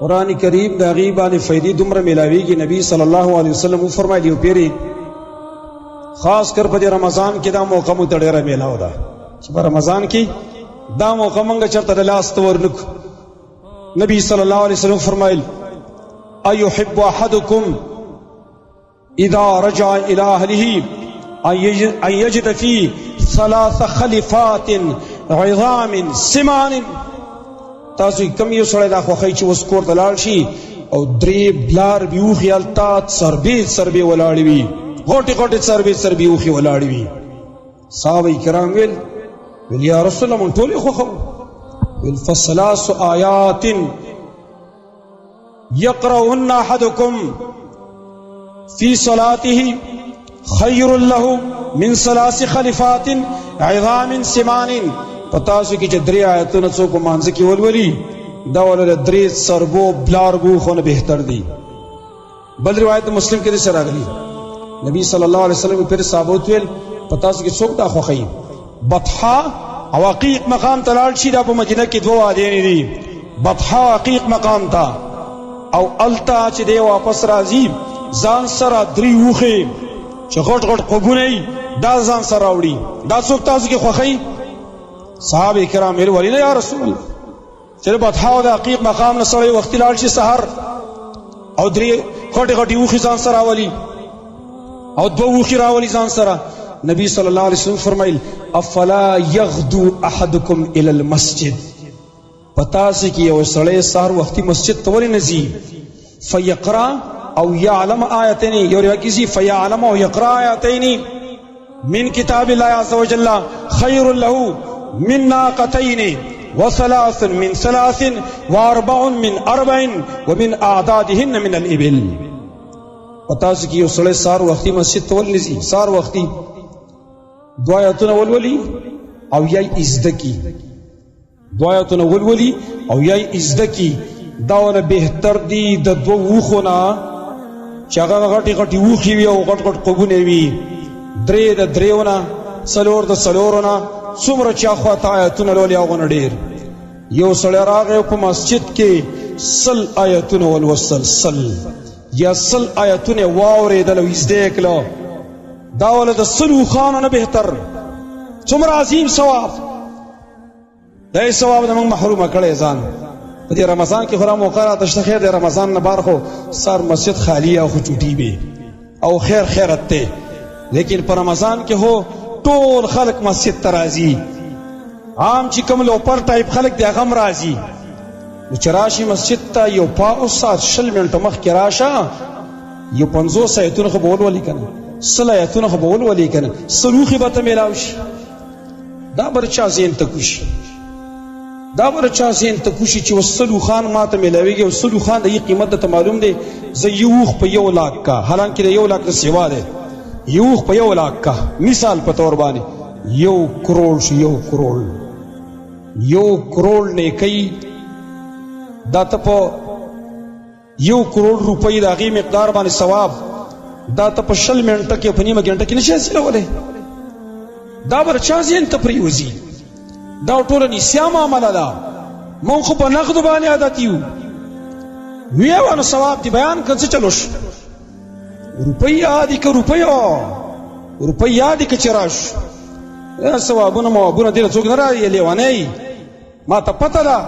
قرآن کریم دا غی باندې فیدی دومره ملاویږي. نبی صلی الله علیه وسلم فرمایلی یو پیری خاص کر په رمضان کې دا موقع مو ډیره میلاو ده چې په رمضان کې دا موقع مونږ چرته د لاس تورنک. نبی صلی الله علیه وسلم فرمایل ایحب احدکم اذا رجع الى اهله ان یجد فی 3 خلفات عظام سمان. تاسو کم یو سړی دا خوښی چې اوس کور ته لاړ شي او 3 بلار بیوخي هلته څربې ولاړې وي، غوټې څربې اوښې ولاړې وي. صحابه کرام ویل یا رسول الله مونږ ټول یې خوښوو. ویل فثلاث آیات یقرأهن احدکم فی صلاته خیر له من 3 خلفات عظام سمان. پتاسو کې چې 3 آیتونه څوک مانځ کې ولولي دا ولله 3 سربو بلارګو خونه بهتر دی. بل روایت مسلم کې سره راغلی نبی صلی الله علیه وسلم پر ثابت ویل پتاسو کې څوک دا خوخی بطحا او عقیق مقام تلال شي. دا په مدینه کې 2 وادي دي، بطحا عقیق مقام تا او التا چې دی واپس راځي ځان سره 3 وخه چې غټ قبونه دا ځان سره راوړي. دا څوک تاسو کې خوخی؟ صحابه کرام ویل ولینه یا رسول الله چې بطحا او عقیق مقام نه سره وخت لاړ شي سحر او 3 غټي وخه ځان سره راولي او 2 وخه راولي ځان سره. نبی صلی الله علیه وسلم فرمایل افلا یغدو احدکم الی المسجد. پتا سي کې یو سړی سحر وختي مسجد ته ولې نزي فیقرا او یعلم آیتین، یو روایت کې فیعلم او یقرا آیتین من کتاب الله عز وجل خیر له من ناقتین و3 من 3 و4 من 4 ومن اعدادهن من الابل. پتا سي کې یو سړی سحر وختي مسجد ته ولې نزي، سحر وختي 2 آیتونه ولولي او یای ازدکی، 2 آیتونه ولولي او یای ازدکی. دا ول بهتر دی د 2 وخونه چې هغه غټي وخي وي او غټ قبونه وي. 3 د 3ونه 4 د 4ونه څومره چې اخواته آیتونه لولي هغه ډیر. یو سړی راغی په مسجد کې 100 آیتونه ولوصل 100 یا 100 آیتونه واورېدل او ازدې کړه. دا ول د 100 خانه نه بهتر. څومره عظیم ثواب. دا ثواب نه موږ محروم کړي ځان. په دې رمضان کې خورا موقع راته شته، خیر د رمضان نه بار خو سار مسجد خالی او چوټي به او خیرت ته، لیکن په رمضان کې هو ټول خلق مسجد ته راځي. عام چې کوم لوپر ټایپ خلق دی هغه راځي. نو چې راشي مسجد ته یو 5 منټه مخکې راشه یو 50 آیتونه خو بول ولي کنه، 100 آیتونه خو بول ولي کنه، سلوخي به ته میلاو شي. دا برچا زین ته کوشي، دا برچا زین ته کوشي چې وسلو خان ماته میلاويږي. وسلو خان د یی قیمت ته معلوم دی. زه یوخ په 1 لاکھ کا، حالانکه 1 لاکھ د سیوا ده، یوخ په 1 لاکھ کا مثال په تور باندې 1 کروڑ شي. 1 کروڑ نه کوي دا ته په 1 کروڑ روپۍ د هغې مقدار باندې ثواب دا ته په 20 منټه کې په نیمه غنټه کې نشي حاصلولی. دا برچا ذهن ته پرېوځي. دا ټوله نسیا معامله ده. مونږ خو په نقدو باندې عادت یو. ویې نو ثواب دې بیان کړه څه چلوش روپۍ یادې که روپۍ یادې که چې راش ثوابونه موابونه دې له څوک نه راځي. لیونی ما ته پته ده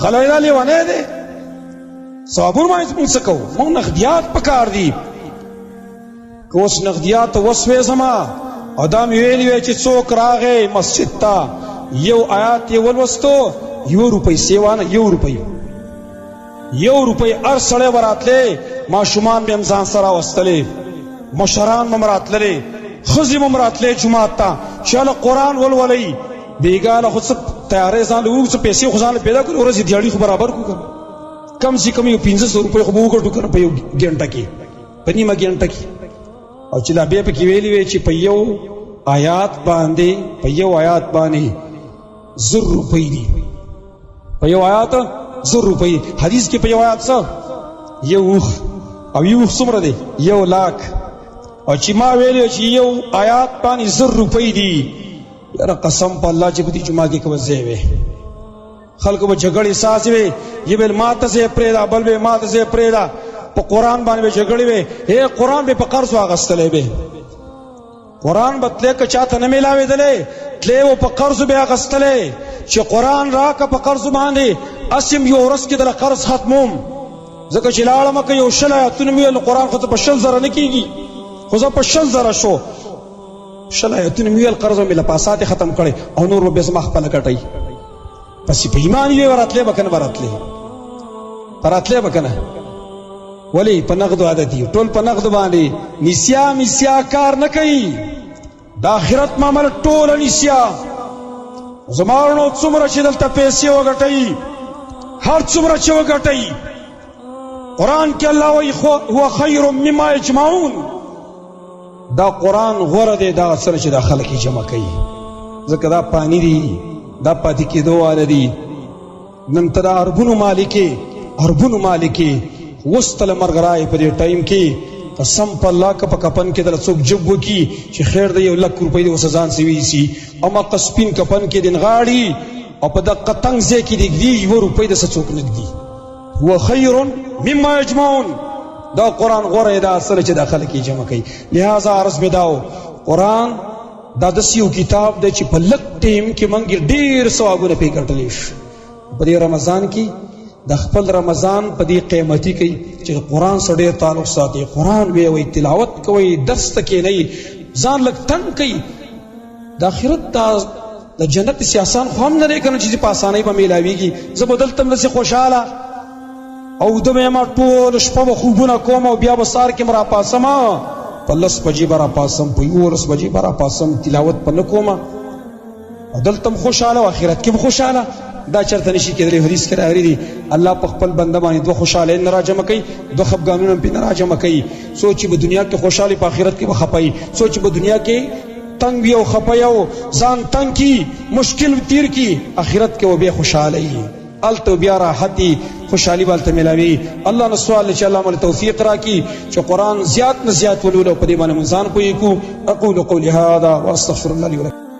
خلای دا لیونی دی. ثوابونه باندې مونږ څه کوو؟ مونږ نقدیات پکار دي. که اوس نقدیات وسوې زما او دا مې ویلي وی چې څوک راغی مسجد ته 1 آیات یې ولوستو 1 روپۍ سیوانه 1 روپۍ هر سړی به راتلی، ماشومان به هم ځان سره راوستلی، مشران به هم راتللی، ښځې به هم راتلی جومات ته چې هله قرآن ولولئ. بېګا له خو څه تیاری ځان له ووږو، څه پیسې خو ځان له پیدا کړو، ورځې دیاړي خو برابر کړو که کم سے کم 1500 روپۍ خو به وګټو که نه په 1 ګنټه کې، په نیمه ګنټه کې. او چې لا بیا پکې ویلي وی چې په 1 آیات باندې 100 روپۍ دي، په 1 آیات 100 روپۍ. حدیث کې په 1 آیات څه 1 اوښ او 1 اوښ څومره دی 1 لاکھ. او چې ما ویلي چې 1 آیات باندې 100 روپۍ دي، یاره قسم په الله چې په دې جمعه کې کوم ځای وی خلق به جګړې ساز وي یبل ماته زه پرېدا بل به ماته زه پرېدا په قران باندې به جګړې وي اے قران به په قرض واغستلې به قران بتله که چاته نه ملاوي دله تله و په قرض به اغستلې چې قران راکه په قرض باندې اسیم یو ورځ کې د قرض ختموم ځکه چې لاړم که یو شل آیاتونه مې قران خو ته په 60,000 نه کیږي خو زه په 60,000 شو شل آیاتونه مې قرض مې لپاسات ختم کړي او نور به زما خپل کټي پس په ایمان یې وراتلې بکنه وراتلې بکنه ولی په نقد عادت دي ټول په نقد باندې نسیا کار نه کوي د آخرت معاملې ټول نسیا زمارنو څومره چې دلته پیسې وګټي هر څومره چې وګټي قران کې الله وایي هو خیر مما یجمعون دا قران غوره دی دا سره چې د خلک جمع کوي ځکه دا پانی دی دا پاتې کېدو واله دی نن تر اربونو مالکي وستل مرغرای په دې ټایم کې قسم په الله که په کپن کې در څوک جب وکي چې خیر دی 1 لک روپۍ د وسزان سوي سي او ما قسپین کپن کې دین غاړي او په د قطنګ ځای کې دی 1 روپۍ د څوک نګدي هو خیر مما یجمعون دا قران غوره دا اصل چې داخله کې جمع کوي لہذا عرض بداو قران دا د سیو کتاب د چې په لک ټیم کې منګ ډیر ثوابونه پی ګټلې په دې رمضان کې د خپل رمضان په دې قیمتي کې چې قران سره ډیر تعلق ساتي قران وی تلاوت کوي درس تکې نه ځان لک تنگ کوي د آخرت د جنت سیاسان خو هم نه لري کنه چې په اسانۍ به میلاویږي زه بدل تم له خوشاله او د ما ټول شپه خوبونه کوم او بیا بسار کې مرا پاسما په 10 بجې برا پاسم په 11 بجې برا پاسم تلاوت په نکوما دلتم خوشاله او آخرت کې خوشاله دا چرته نشي کېدلی حدیث کې راغلي دي الله په خپل بنده باندې دوه خوشاله نه راجمع کوي دوه خفګانونه په نه راجمع کوي سوچ په دنیا کې خوشاله په آخرت کې بخپای سوچ په دنیا کې تنگ وي او خپای او ځان تنگ کی مشکل تیر کی آخرت کې و به خوشاله ای الته بیا راحتي خوشحالي بالته ملاوي الله نو سوال چې الله مل توفیق راکړي چې قران زیات نه زیات ولولو په دې باندې منځان کوی کو اقول قولي هذا واستغفر الله لي ولكم